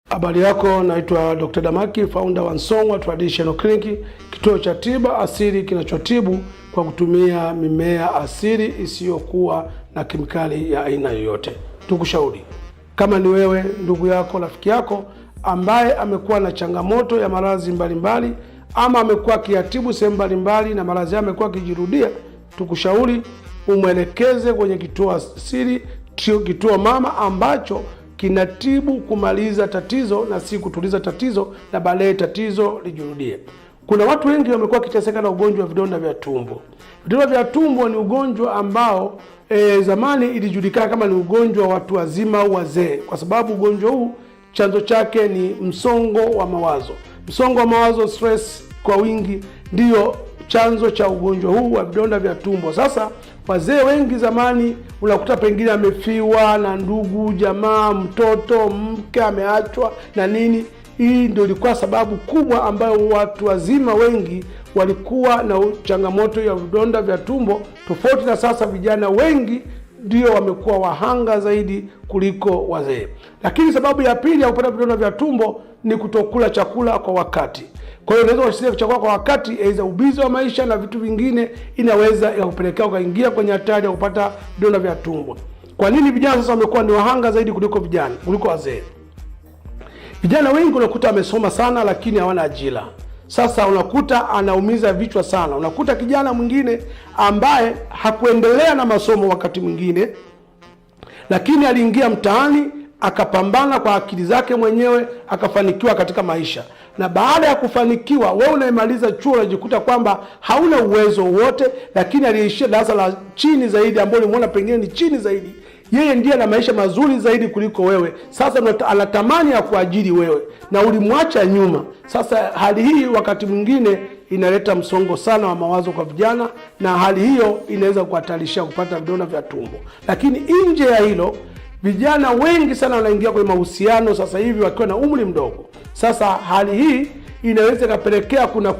Habari yako, naitwa Dr. Damaki, founder wa Song'wa Traditional Clinic, kituo cha tiba asili kinachotibu kwa kutumia mimea asili isiyokuwa na kemikali ya aina yoyote. Tukushauri, kama ni wewe, ndugu yako, rafiki yako ambaye amekuwa na changamoto ya maradhi mbalimbali ama amekuwa akiyatibu sehemu mbalimbali na maradhi yake amekuwa akijirudia, tukushauri umwelekeze kwenye kituo asili, kituo mama ambacho kinatibu kumaliza tatizo na si kutuliza tatizo na baadaye tatizo lijirudie. Kuna watu wengi wamekuwa wakiteseka na ugonjwa wa vidonda vya tumbo. Vidonda vya tumbo ni ugonjwa ambao zamani ilijulikana kama ni ugonjwa wa watu wazima au wazee, kwa sababu ugonjwa huu chanzo chake ni msongo wa mawazo. Msongo wa mawazo, stress kwa wingi, ndio chanzo cha ugonjwa huu wa vidonda vya tumbo. Sasa wazee wengi zamani unakuta pengine amefiwa na ndugu, jamaa, mtoto, mke ameachwa na nini. Hii ndio ilikuwa sababu kubwa ambayo watu wazima wengi walikuwa na changamoto ya vidonda vya tumbo, tofauti na sasa vijana wengi ndio wamekuwa wahanga zaidi kuliko wazee. Lakini sababu ya pili ya kupata vidonda vya tumbo ni kutokula chakula kwa wakati. Kwa hiyo unaweza kushikilia chakula kwa wakati, aidha ubizi wa maisha na vitu vingine, inaweza yakupelekea ukaingia kwenye hatari ya kupata vidonda vya tumbo. Kwa nini vijana sasa wamekuwa ni wahanga zaidi kuliko wazee? Vijana wengi unakuta wamesoma sana lakini hawana ajira. Sasa unakuta anaumiza vichwa sana. Unakuta kijana mwingine ambaye hakuendelea na masomo wakati mwingine, lakini aliingia mtaani akapambana kwa akili zake mwenyewe akafanikiwa katika maisha. Na baada ya kufanikiwa, wewe unaimaliza chuo unajikuta kwamba hauna uwezo wote, lakini aliishia darasa la chini zaidi ambao ulimuona pengine ni chini zaidi. Yeye ndiye ana maisha mazuri zaidi kuliko wewe. Sasa anatamani ya kuajiri wewe na ulimwacha nyuma. Sasa hali hii wakati mwingine inaleta msongo sana wa mawazo kwa vijana, na hali hiyo inaweza kuhatarisha kupata vidonda vya tumbo. Lakini nje ya hilo, vijana wengi sana wanaingia kwenye mahusiano sasa hivi wakiwa na umri mdogo. Sasa hali hii inaweza kapelekea kuna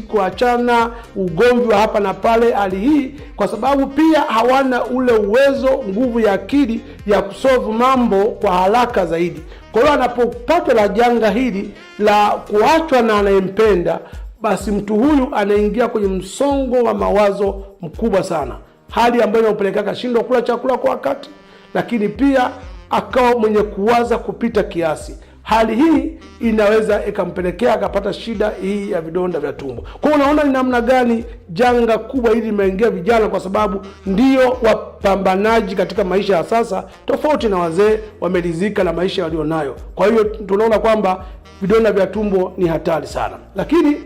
kuachana, ugomvi wa hapa na pale. Hali hii kwa sababu pia hawana ule uwezo, nguvu ya akili ya kusolve mambo kwa haraka zaidi. Kwa hiyo anapopata la janga hili la kuachwa na anayempenda, basi mtu huyu anaingia kwenye msongo wa mawazo mkubwa sana, hali ambayo inampelekea kashindwa kula chakula kwa wakati, lakini pia akawa mwenye kuwaza kupita kiasi. Hali hii inaweza ikampelekea akapata shida hii ya vidonda vya tumbo. Kwa hiyo unaona ni namna gani janga kubwa hili limeingia vijana, kwa sababu ndio wapambanaji katika maisha ya sasa, tofauti na wazee wamelizika na maisha walionayo. Kwa hiyo tunaona kwamba vidonda vya tumbo ni hatari sana. Lakini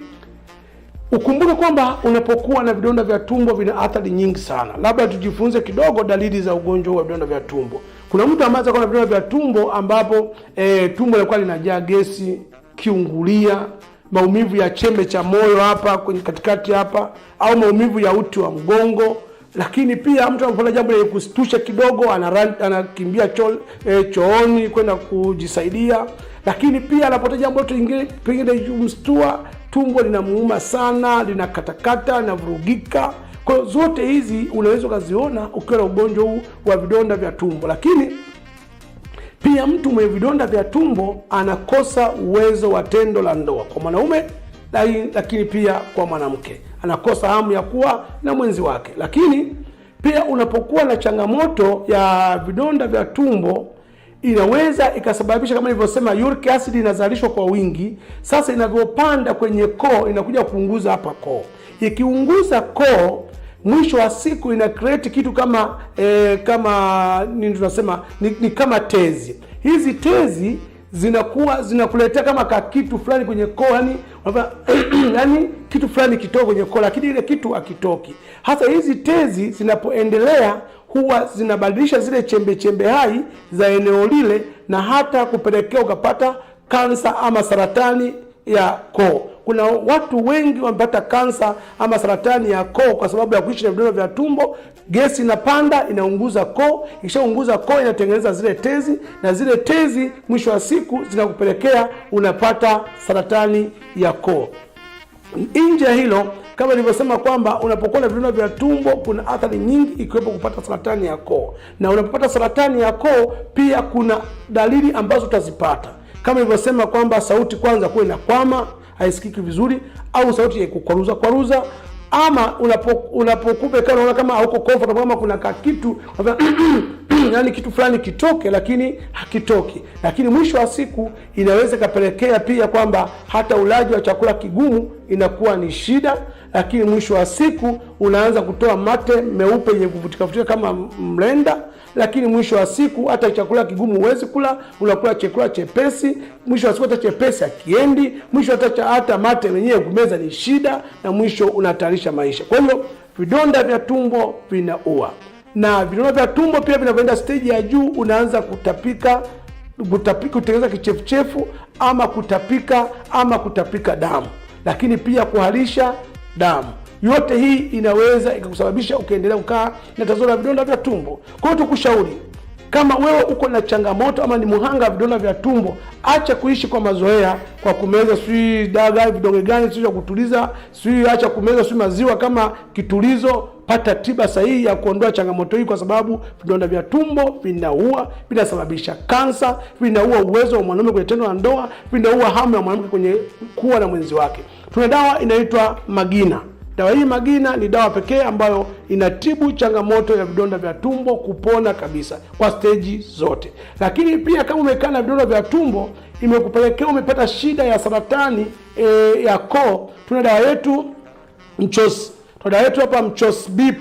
ukumbuke kwamba unapokuwa na vidonda vya tumbo vina athari nyingi sana. Labda tujifunze kidogo dalili za ugonjwa wa vidonda vya tumbo. Kuna mtu ambaye ana vidonda vya tumbo ambapo tumbo linakuwa linajaa gesi, kiungulia, maumivu ya chembe cha moyo hapa kwenye katikati hapa, au maumivu ya uti wa mgongo. Lakini pia mtu anapofanya jambo la kustusha kidogo anakimbia chooni kwenda kujisaidia. Lakini pia anapata jambo lingine pengine mstua, tumbo linamuuma sana, linakatakata, linavurugika. Kwa zote hizi unaweza kuziona ukiwa na ugonjwa huu wa vidonda vya tumbo. Lakini pia mtu mwenye vidonda vya tumbo anakosa uwezo wa tendo la ndoa kwa mwanaume, lakini pia kwa mwanamke anakosa hamu ya kuwa na mwenzi wake. Lakini pia unapokuwa na changamoto ya vidonda vya tumbo, inaweza ikasababisha kama nilivyosema, uric acid inazalishwa kwa wingi. Sasa inavyopanda kwenye koo inakuja kuunguza hapa koo. Ikiunguza koo, mwisho wa siku ina create kitu kama nini tunasema ni kama tezi. Hizi tezi zinakuletea kama kitu fulani kwenye koo, yani kitu fulani kitoka kwenye koo, lakini ile kitu hakitoki. Hasa hizi tezi zinapoendelea huwa zinabadilisha zile chembe hai za eneo lile, na hata kupelekea ukapata kansa ama saratani ya koo. Kuna watu wengi wamepata kansa ama saratani ya koo kwa sababu ya kuishi na vidonda vya tumbo. Gesi inapanda, inaunguza koo, ikishaunguza koo inatengeneza zile tezi, na zile tezi mwisho wa siku zinakupelekea unapata saratani ya koo. Nje ya hilo, kama nilivyosema kwamba unapokuwa na vidonda vya tumbo kuna athari nyingi, ikiwepo kupata saratani ya koo. Na unapopata saratani ya koo pia kuna dalili ambazo utazipata. kama nilivyosema kwamba sauti kwanza kuwe na kwama, haisikiki vizuri, au sauti ya kukwaruza, ama unapokupe kana unaona kama hauko comfortable, kama kuna kitu yani kitu fulani kitoke lakini hakitoki. Lakini mwisho wa siku inaweza kapelekea pia kwamba hata ulaji wa chakula kigumu inakuwa ni shida, lakini mwisho wa siku unaanza kutoa mate meupe yenye kuvutika kama mlenda, lakini mwisho wa siku hata chakula kigumu huwezi kula, unakula chakula chepesi, mwisho wa siku hata chepesi hakiendi, mwisho hata mate wenyewe kumeza ni shida, na mwisho unahatarisha maisha. Kwa hiyo vidonda vya tumbo vinaua, na vidonda vya tumbo pia vinavyoenda stage ya juu unaanza kutapika, kutengeneza kichefuchefu ama kutapika damu, lakini pia kuharisha damu. Yote hii inaweza ikakusababisha ukaendelea kukaa na tatizo la vidonda vya tumbo. Kwa hiyo tukushauri, kama wewe uko na changamoto ama ni muhanga wa vidonda vya tumbo, acha kuishi kwa mazoea, kwa kumeza sui daga vidonge gani sio kutuliza, acha kumeza maziwa kama kitulizo. Pata tiba sahihi ya kuondoa changamoto hii, kwa sababu vidonda vya tumbo vinaua, vinasababisha kansa, vinaua uwezo wa mwanaume kwenye tendo la ndoa, vinaua hamu ya mwanamke kwenye kuwa na mwenzi wake. Tuna dawa inaitwa Magina. Dawa hii Magina ni dawa pekee ambayo inatibu changamoto ya vidonda vya tumbo kupona kabisa kwa stage zote. Lakini pia kama umekaa na vidonda vya tumbo imekupelekea umepata shida ya saratani ya koo, tuna dawa yetu hapa Mchos B+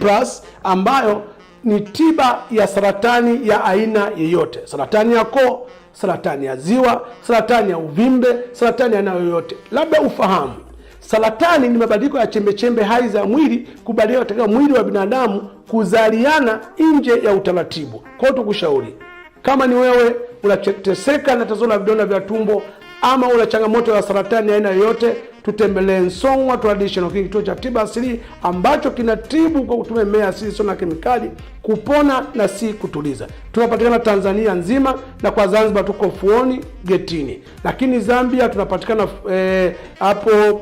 ambayo ni tiba ya saratani ya aina yoyote. Saratani ya koo, saratani ya ziwa, saratani ya uvimbe, saratani ya aina yoyote. Labda ufahamu, saratani ni mabadiliko ya chembe hai za mwili kubadilika katika mwili wa binadamu kuzaliana nje ya utaratibu. Kwa hiyo tukushauri, kama ni wewe unateseka na tatizo la vidonda vya tumbo ama una changamoto ya saratani ya aina yoyote, tutembelee Song'wa Traditional Clinic, kituo cha tiba asili ambacho kinatibu kwa kutumia mimea asili sio na kemikali, kupona na si kutuliza. Tunapatikana Tanzania nzima, na kwa Zanzibar tuko Fuoni Getini, lakini Zambia tunapatikana hapo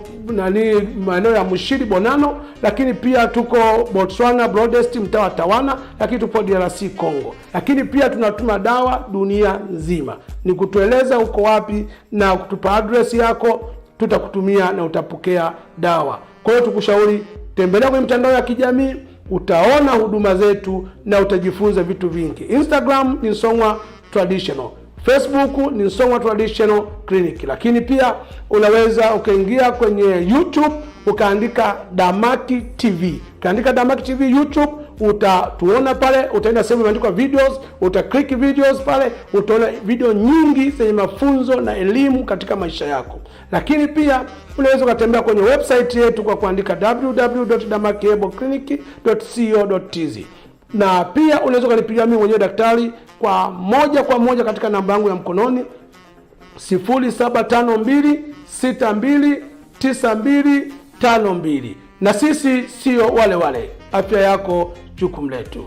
maeneo ya Mushiri Bonano, lakini pia tuko Botswana Broadest mtaa wa Tawana, lakini tupo DRC Congo, lakini pia tunatuma dawa dunia nzima. Ni kutueleza uko wapi na kutupa address yako, tutakutumia na utapokea dawa. Kwa hiyo tukushauri, tembelea kwenye mitandao ya kijamii, utaona huduma zetu na utajifunza vitu vingi. Instagram ni Song'wa Traditional, Facebook ni Song'wa Traditional Clinic, lakini pia unaweza ukaingia kwenye YouTube ukaandika Damaki TV. Ukaandika Damaki TV YouTube, utatuona pale, utaenda sehemu imeandikwa videos, utaklik videos pale, utaona video nyingi zenye mafunzo na elimu katika maisha yako. Lakini pia unaweza ukatembea kwenye website yetu kwa kuandika www.damakiherbal-clinic.co.tz, na pia unaweza ukanipigia mimi mwenyewe daktari kwa moja kwa moja katika namba yangu ya mkononi 0752629252. Na sisi sio wale. Afya yako jukumu letu.